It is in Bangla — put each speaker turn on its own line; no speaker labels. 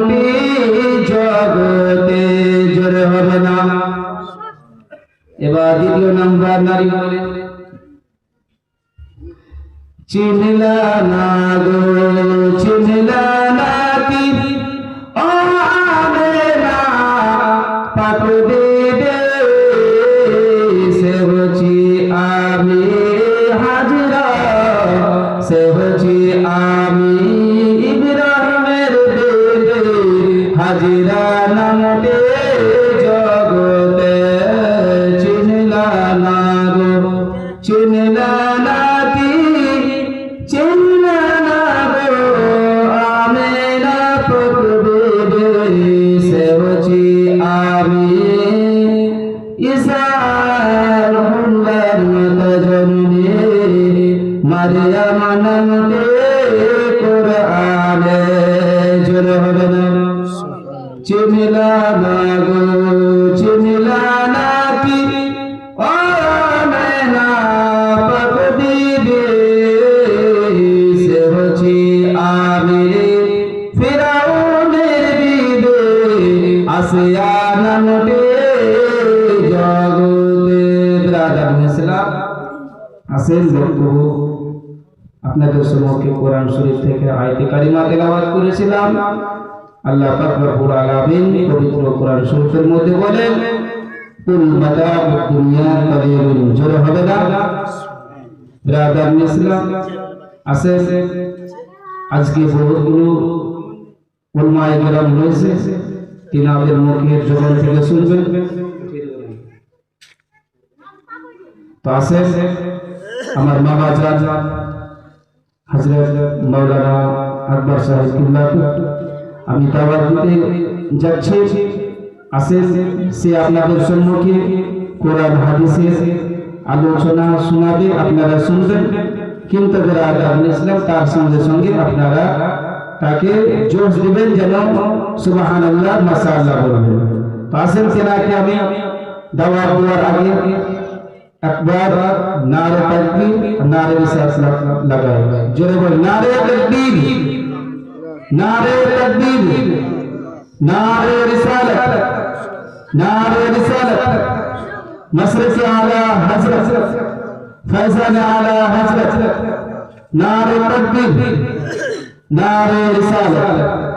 নামটি জগতে জোরে হবে না। এবার দ্বিতীয় নাম্বার নারী বলে চিনলা না গো চিনলা না কি ও আমেনা পাক দিবে সে হচ্ছি আমি হাজরা সে হচ্ছি আমি ইব্রাহিমের বেবে হাজরা নামতে জগতে চিনলা না গো চিনলা না কি চিনলা না গো আমেনা পাক দিবে সে হচ্ছি আমি ঈসার হুল্লার মাতা জননী মারিয়াম নামতে কোরআনে জোরে হবে না। চিনলা না গো চিনলা না কি ও আমেনা পাক দিবে সে হচ্ছি আমি ফিরাউনের বিবে আসিয়া নামতে জগতে ব্রাদার ইসলাম আসেন বক্তব্য আপনাদের সম্মুখে কোরআন শরীফ থেকে আয়াতে কারিমা তেলাওয়াত করেছিলাম। আল্লাহ পাক রব্বুল আলামিন পবিত্র কোরআন শরীফের মধ্যে বলেন কুল মাতাউদ দুনিয়া কালিলুন জোরে হবে না। ব্রাদার ইসলাম আসেন আজকে বহুগুলো উলামায়ে কেরাম রয়েছে তিনাদের মুখের জবান থেকে শুনবেন। তো আসেন আমার মামা জান হযরত মাওলানা আকবর সাহেব কিবলাকে আমি দাওয়াত দিতে যাচ্ছি। আসেন সে আপনাদের সম্মুখে কোরআন হাদিসের আলোচনা শোনাবে, আপনারা শুনবেন, কিন্তু ব্রাদার ইসলাম তার সঙ্গে সঙ্গে আপনারা তাকে জোশ দিবেন যেন সুবহানাল্লাহ মাশাআল্লাহ বলবেন। তো আসেন তেনাকে আমি দাওয়াত দেওয়ার আগে একবার নারে তাকবীর নারে রিসালাত লাগাই জোরে বল নারে তাকবীর নারে তাকবীর নারে রিসালাত নারে রিসালাত मशरिक़ आला हज़रत फैज़ान आला हज़रत नारे तकबीर नारे रिसालत।